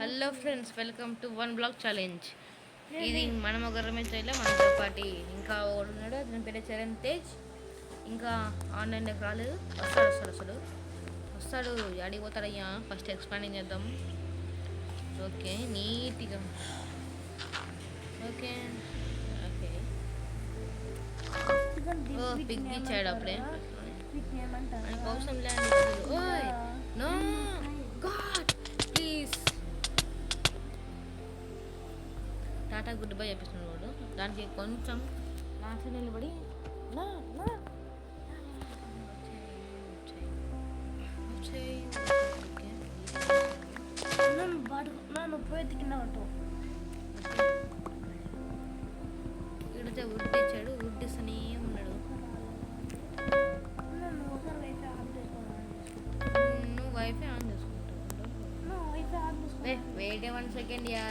Hello friends, welcome to one blog challenge. ఇది మనం ఒకరమే చేయలే, మనతో పాటు ఇంకా ఉన్నాడు. అతని పేరు చరణ్ తేజ్. ఇంకా ఆన్లైన్లోకి రాలేదు. వస్తాడు అడిగిపోతాడయ్యా. ఫస్ట్ ఎక్స్పాండింగ్ చేద్దాం. ఓకే, నీట్గా. ఓకే ఓకే ఓ పిగ్ ఇచ్చాడు అప్పుడే. మనకు అవసరం లేదు. ఓయ్ no god please. Tata goodbye చెప్పిస్తున్నాడు వాడు. దానికి కొంచెం లాస్ట్ నిలబడి ఇడితే వుడ్ ఇచ్చాడు. వుడ్ ఇస్తూనే ఉన్నాడు. నువ్వు వైఫై ఆన్ చేసుకుంటావు. వెయిట్ 1 సెకండ్ యా.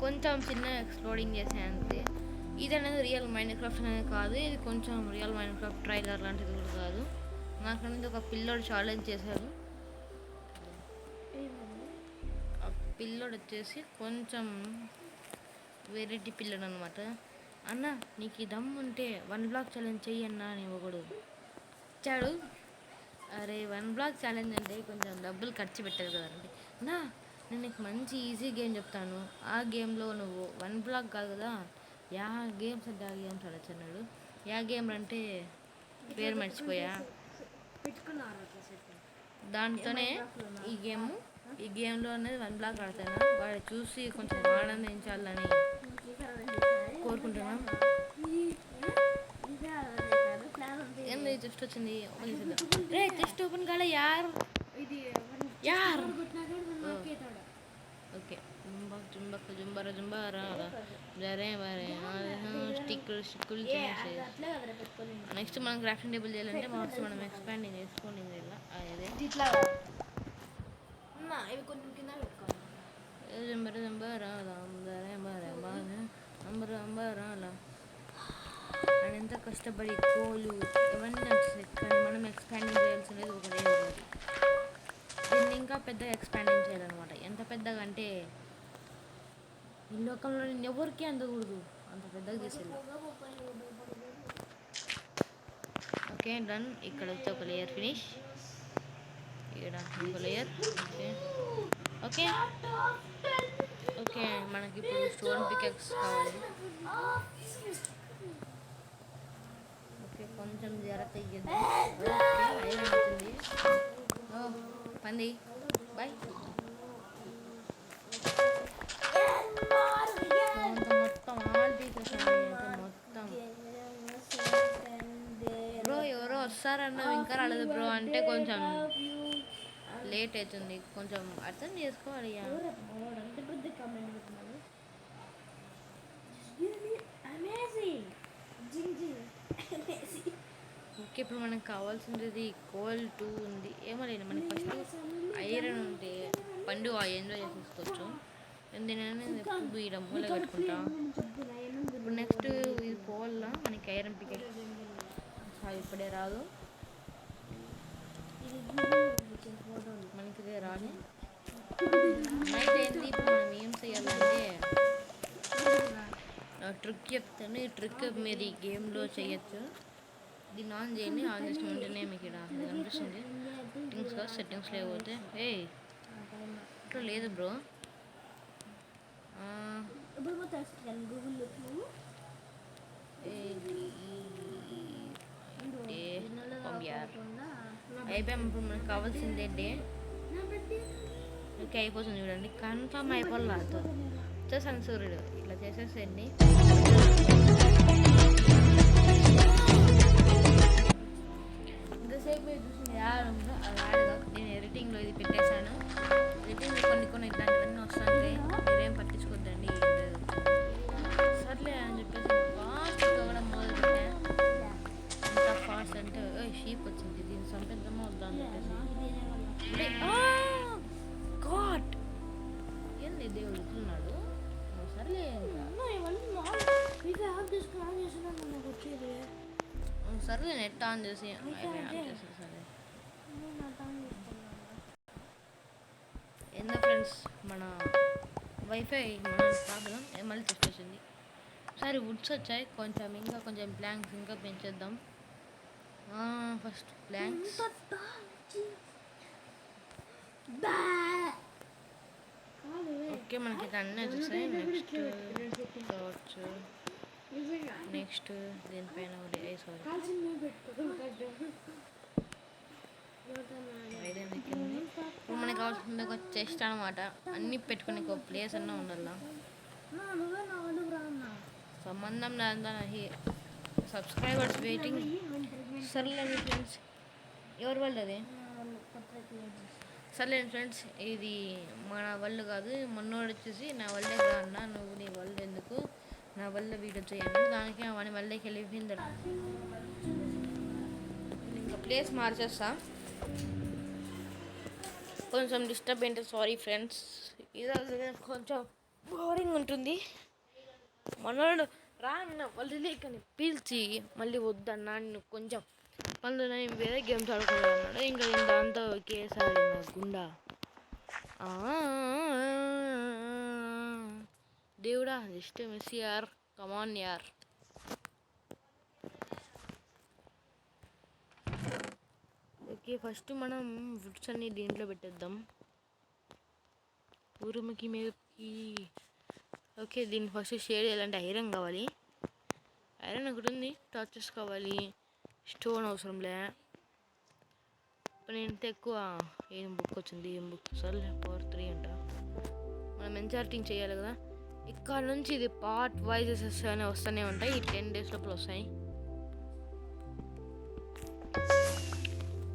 కొంచెం చిన్న ఎక్స్ప్లోరింగ్ చేసే అంతే. ఇది అనేది రియల్ మైండ్ క్రాఫ్ట్ అనేది కాదు. ఇది కొంచెం రియల్ మైండ్ క్రాఫ్ట్ ట్రైలర్ లాంటిది కూడా కాదు. నాకు అనేది ఒక పిల్లోడు ఛాలెంజ్ చేశాడు. ఆ పిల్లోడు వచ్చేసి కొంచెం వెరైటీ పిల్లోడు అనమాట. అన్న నీకు ఈ దమ్ ఉంటే 1 బ్లాక్ ఛాలెంజ్ చెయ్యి అన్న అని ఒకడు ఇచ్చాడు. అరే 1 బ్లాక్ ఛాలెంజ్ అంటే కొంచెం డబ్బులు ఖర్చు పెట్టారు కదండి. నా నేను నీకు మంచి ఈజీ గేమ్ చెప్తాను. ఆ గేమ్లో నువ్వు 1 బ్లాక్ కాదు కదా, యా గేమ్స్ అంటే ఆ గేమ్స్ అన్నాడు. యా గేమ్ అంటే పేరు మర్చిపోయా. దాంతోనే ఈ గేమ్లో అనేది 1 బ్లాక్ ఆడతాను. వాడు చూసి కొంచెం ఆనందించాలని కోరుకుంటున్నాం. ఏంది జస్ట్ వచ్చింది. రే జస్ట్ ఓపెన్ కాలే యార్. ఓకే జుంబరా జరే వరే స్టిక్కులు చేసి నెక్స్ట్ మనం క్రాఫ్టింగ్ టేబుల్ చేయాలంటే మార్క్స్ మనం ఎక్స్పాండింగ్ చేసుకోండి. అదే ఇవి కొంచెం కింద పెట్టుకోవాలి. జంబరా అని ఎంత కష్టపడి కోలు ఇవన్నీ నచ్చాయి. కానీ మనం ఎక్స్పాండింగ్ చేయాల్సినది ఒకటే ఒకటి. దీన్ని ఇంకా పెద్దగా ఎక్స్పాండింగ్ చేయాలన్నమాట. ఎంత పెద్దగా అంటే ఈ లోకంలో నేను ఎవరికి అందకూడదు, అంత పెద్దగా చేసేది. Okay done. ఇక్కడ వచ్చి ఒక లేయర్ ఫినిష్. ఇక్కడ ఇంకో లేయర్. ఓకే ఓకే మనకి ఇప్పుడు స్టోన్ పికెక్స్ కావాలి. ఓకే కొంచెం జాగ్రత్త ఇద్దాం. ఓకే ఐరన్ అవుతుంది. పంది బాయ్. మొత్తం ఆల్ తీసేసాను. మొత్తం బ్రో ఎవరో వస్తారన్నావు ఇంకా రాలేదు బ్రో అంటే కొంచెం లేట్ అవుతుంది. కొంచెం అర్థం చేసుకోవాలి. ఓకే ఇప్పుడు మనకు కావాల్సింది కోల్ 2 ఉంది. ఏమో లేదు మనకి ఫస్ట్ ఐరన్ ఉంటే పండు ఎంజాయ్ చేసేసుకోవచ్చు. ఎందుకంటే ఎప్పుడు ఇక్కడ మూల కట్టుకుంటా. ఇప్పుడు నెక్స్ట్ ఇది కోల్లా మనకి ఐరన్ పికెట్ ఇప్పుడే రాదు. మనకి ఇదే రాదు. నైట్ ఏంటి ఇప్పుడు మనం ఏం చేయాలంటే ట్రిక్ చెప్తాను. ఈ ట్రిక్ మీరు ఈ గేమ్లో చేయొచ్చు. దీన్ని ఆన్ చేయండి. ఆన్ చేసిన వెంటనే మీకు ఇక్కడ కనిపిస్తుంది సెట్టింగ్స్ లేకపోతే ఇక్కడ లేదు బ్రో. అయిపోయాం. ఇప్పుడు మనకు కావాల్సింది ఏంటి? ఓకే అయిపోతుంది చూడండి. కన్ఫర్మ్ అయిపోలేదు. వచ్చేసాను సూర్యుడు. ఇట్లా చేసేసేయండి. ఇంతసేపు చూసింది రాడుగా. నేను ఎడిటింగ్లో ఇది పెట్టేశాను. ఎడిటింగ్లో కొన్ని ఇట్లాంటివన్నీ వస్తాయి. మీరేం పట్టించుకోద్దండి. సర్లే అని చెప్పేసి ఫాస్ట్గా కూడా మొదలు పెట్టాను. ఎంత ఫాస్ట్ అంటే షీప్ వచ్చింది. దీన్ని సంపెద్దమో వద్దా అని చెప్పేసి గాడ్ ఏంది దేవుడు ఇట్లున్నాడు. సర్లే సర్లే నెట్ ఆన్ చేసి సరే ఏందో ఫ్రెండ్స్ మన వైఫై మన ప్రాబ్లం మళ్ళీ తెచ్చేసింది. సరే వుడ్స్ వచ్చాయి, కొంచెం ప్లాంక్స్ ఇంకా పెంచేద్దాం. First planks. ఓకే మనకి అన్నీ వచ్చేసాయి. నెక్స్ట్ దీనిపైన ఐరన్ ఎక్కింది. ఇప్పుడు మనకి కావాల్సింది ఒక చెస్ట్ అనమాట. అన్నీ పెట్టుకుని ఒక ప్లేస్ అన్నా ఉండాల. సంబంధం లేదా సబ్స్క్రైబర్స్ వెయిటింగ్. సర్లేండి ఫ్రెండ్స్, ఎవరి వాళ్ళు అది? సర్లేండి ఫ్రెండ్స్, ఇది మన వాళ్ళు కాదు. మొన్నోడు వచ్చేసి నా వాళ్ళే కా అన్న, నువ్వు నీ వాళ్ళు ఎందుకు, నా వల్ల వీడియో చేయండి. దానికి వాని వల్లకి వెళ్ళిపోయింది. ఇంకా ప్లేస్ మార్చేస్తా. కొంచెం డిస్టర్బ్ ఏంటి, సారీ ఫ్రెండ్స్. ఇది కొంచెం బోరింగ్ ఉంటుంది. మనోడు రాన్న వాళ్ళు లేకని పిలిచి మళ్ళీ వద్దన్నా నువ్వు కొంచెం పనులు నేను వేరే గేమ్స్ ఆడుకున్నాడు. ఇంకా నేను దాంతో ఒకేసారి నా గుండా దేవుడా జస్ట్ మిస్ యార్, కమాన్ యార్. ఓకే ఫస్ట్ మనం వుడ్స్ అన్ని దీంట్లో పెట్టేద్దాం. ఉరుముకి మీదకి. ఓకే దీన్ని ఫస్ట్ షేడ్ చేయాలంటే ఐరన్ కావాలి. ఐరన్ ఒకటి ఉంది. టార్చెస్ కావాలి. స్టోన్ అవసరంలే. ఇప్పుడు నేను ఎక్కువ ఏం బుక్ వచ్చింది, ఏం బుక్ సర్లే పవర్ 3 అంట. మనం ఎన్చార్టింగ్ చేయాలి కదా. ఇక్కడ నుంచి ఇది పార్ట్ వైజెస్ అనే వస్తూనే ఉంటాయి. ఈ 10 days లోపల వస్తాయి.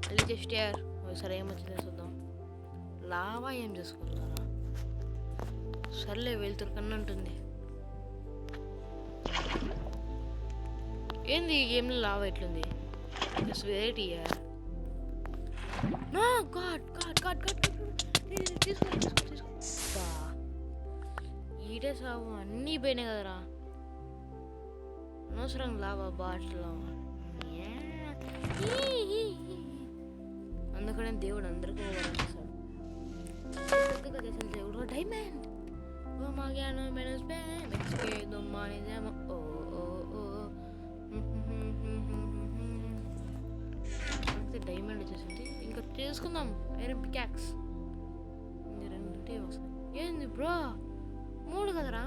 మళ్ళీ జస్ట్ యార్ సరే ఏమొచ్చిందో చూద్దాం. లావా ఏం చేసుకుంటారా? సర్లే వెళ్తురు కన్నా ఉంటుంది. ఏంది ఈ గేమ్లో లావా ఎట్లుంది? ఇట్స్ వెరైటీ యార్. No god god god god తీసుకో. ఈడే సాగు అన్నీ పోయినాయి కదరా. అనవసరం లావా బాటిల్. అందుకనే దేవుడు అందరికీ చేశాడు. దేవుడు డైమండ్ మాగాను మెనస్ బ్యామో. డైమండ్ వచ్చేసింది. ఇంకా చేసుకుందాం ఐరన్ పికాక్స్. రెండింటి వస్తాయి. ఏంది బ్రో 3 కదరా?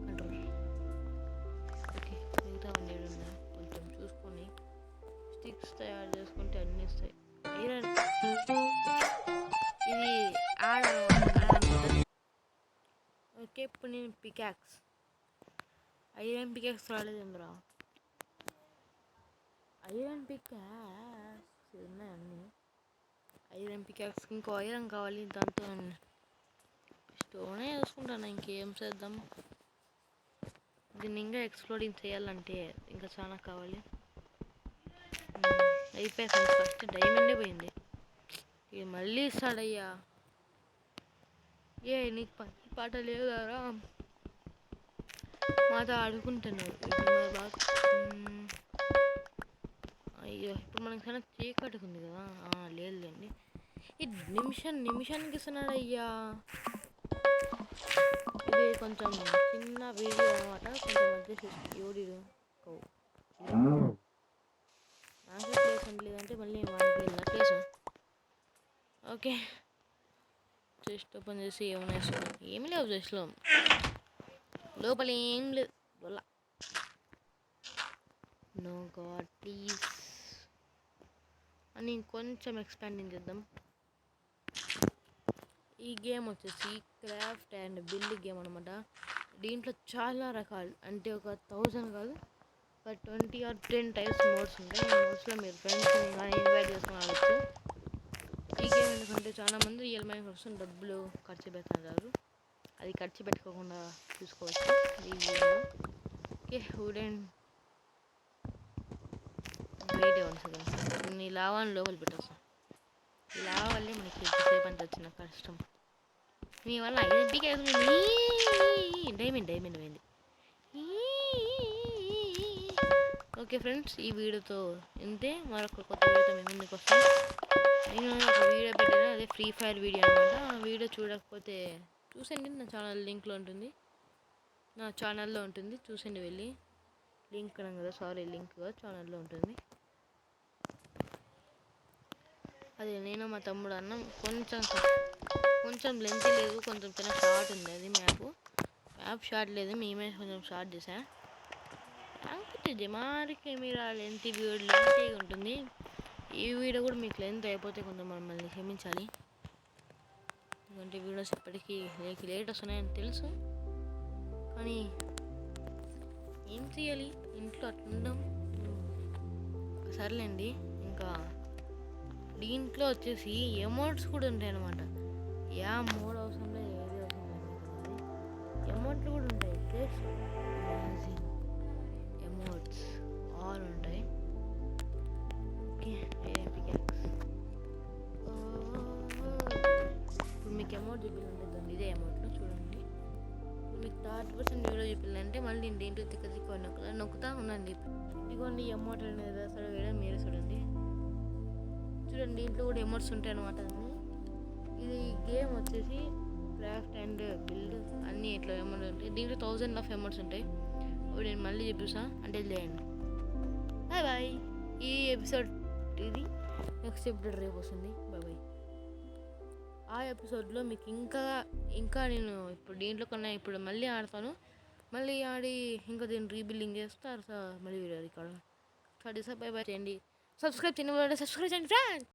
కంట్రోల్. ఓకే మిగతా అన్నీ ఉన్నాయి. కొంచెం చూసుకొని స్టిక్స్ తయారు చేసుకుంటే అన్నీ ఇస్తాయి. ఐరన్ ఇది ఓకే ఇప్పుడు నేను పికాక్స్ ఐరన్ పికాక్స్ రాలేదేంద్రా. ఐరన్ పికాక్స్ ఉన్నాయి అన్నీ. ఐరన్ పికాక్స్ ఇంకో ఐరన్ కావాలి. దాంతో స్టోనే వేసుకుంటాను. ఇంకేం చేద్దాం. దీన్ని ఇంకా ఎక్స్ప్లోరింగ్ చేయాలంటే ఇంకా చాలా కావాలి. అయిపోయాక ఫస్ట్ డైమండే పోయింది. ఇది మళ్ళీ ఇస్తాడయ్యా. ఏ నీకు పని పాట లేదారా? మాతో ఆడుకుంటున్నావు. అయ్యో ఇప్పుడు మనకి చాలా చీకట్టుకుంది కదా. లేదులేండి. ఈ నిమిషానికి ఇస్తున్నాడు అయ్యా. ఇది కొంచెం చిన్న వీడియో అనమాట. కొంచెం మధ్య ఎవడు నాకు ప్లేస్ ఉండలేదంటే మళ్ళీ వాడికి వెళ్ళిన ప్లేస్. ఓకే చెస్ట్ ఓపెన్ చేసి ఏమైనా వేసుకున్నాం. ఏమి లేవు చెస్ట్లో, లోపల ఏం లేదు. నో గాడ్ ప్లీజ్ అని కొంచెం ఎక్స్పాండింగ్ చేద్దాం. ఈ గేమ్ వచ్చేసి క్రాఫ్ట్ అండ్ బిల్డ్ గేమ్ అనమాట. దీంట్లో చాలా రకాలు, అంటే ఒక 1000 కాదు, ఒక 20 or 10 టైప్స్ మోడ్స్ ఉంటాయి. ఈ మోడ్స్లో మీరు ఫ్రెండ్స్ని కానీ ఇన్వైట్ చేసుకుని ఆడచ్చు. ఈ గేమ్ ఎందుకంటే చాలామంది రియల్ మైన్ కోసం డబ్బులు ఖర్చు పెడుతుంటారు. అది ఖర్చు పెట్టుకోకుండా చూసుకోవచ్చు ఈ గేమ్లో. ఓకే వుడెన్ వెయిట్ అవ్వాలి. నీ లావాన్ని లోపల పెట్టేస్తాం. ఈ లావా వల్లే మనకి ఎంతసేపు అంత వచ్చిన కష్టం. మీ వల్ల డైమండ్ పోయింది. ఓకే ఫ్రెండ్స్, ఈ వీడియోతో ఇంతే. మరొక కొత్త వీడియోతో మేము ముందుకు వస్తాం. నేను ఒక వీడియో పెట్టాను, అదే ఫ్రీ ఫైర్ వీడియో అనమాట. ఆ వీడియో చూడకపోతే చూసండి, నా ఛానల్ లింక్లో ఉంటుంది, నా ఛానల్లో ఉంటుంది, చూసండి వెళ్ళి. లింక్ అన్నాం కదా, సారీ లింక్ ఛానల్లో ఉంటుంది. అది నేను మా తమ్ముడు అన్నం. కొంచెం లెంత్ లేదు, కొంచెం చిన్న షార్ట్ ఉంది. అది మ్యాప్ షార్ట్ లేదు, మేమే కొంచెం షార్ట్ చేసా. మారికి మీరు లెంత్ వీడియో లెంతీగా ఉంటుంది. ఈ వీడియో కూడా మీకు లెంత్ అయిపోతే కొంచెం మమ్మల్ని క్షమించాలి, ఎందుకంటే వీడియోస్ ఇప్పటికీ లేట్ వస్తున్నాయని తెలుసు, కానీ ఏం చేయాలి, ఇంట్లో అట్లుండం. సర్లేండి. ఇంకా దీంట్లో వచ్చేసి ఎమౌంట్స్ కూడా ఉంటాయి అన్నమాట. మోడ్ అవసరం లేదు, ఏది అవసరం లేదు, ఎమౌంట్లు కూడా ఉంటాయి. ఎమౌంట్స్ ఆల్ ఉంటాయి. ఇప్పుడు మీకు అమౌంట్ చూపించాలంటే ఇదే అమౌంట్లో చూడండి. మీకు 30% వీడియో చూపించాలంటే మళ్ళీ దీంట్లో తిక్క నొక్కుతా ఉండండి. ఇదిగోండి అమౌంట్ అనేది అసలు వేయడం మీరే చూడండి. దీంట్లో కూడా ఎమౌంట్స్ ఉంటాయి అన్నమాట. ఇది గేమ్ వచ్చేసి క్రాఫ్ట్ అండ్ బిల్డ్ అన్నీ ఇట్లా అమౌంట్ ఉంటాయి. దీంట్లో 1000 ఆఫ్ అమౌంట్స్ ఉంటాయి. ఇప్పుడు నేను మళ్ళీ చూపిస్తా, అంటే చేయండి. Bye bye. ఈ ఎపిసోడ్ ఇది, నెక్స్ట్ ఎపిసోడ్ రేపు వస్తుంది. Bye bye. ఆ ఎపిసోడ్లో మీకు ఇంకా నేను ఇప్పుడు దీంట్లో కన్నా ఇప్పుడు మళ్ళీ ఆడతాను. మళ్ళీ ఆడి ఇంకా దీన్ని రీబిల్డింగ్ చేస్తారు. మళ్ళీ వీడియో రికార్డ్ స్టార్ట్ చేస్తా. బాయ్ బాయ్ చేయండి. సబ్స్క్రైబ్ చేయండి ఫ్రెండ్స్.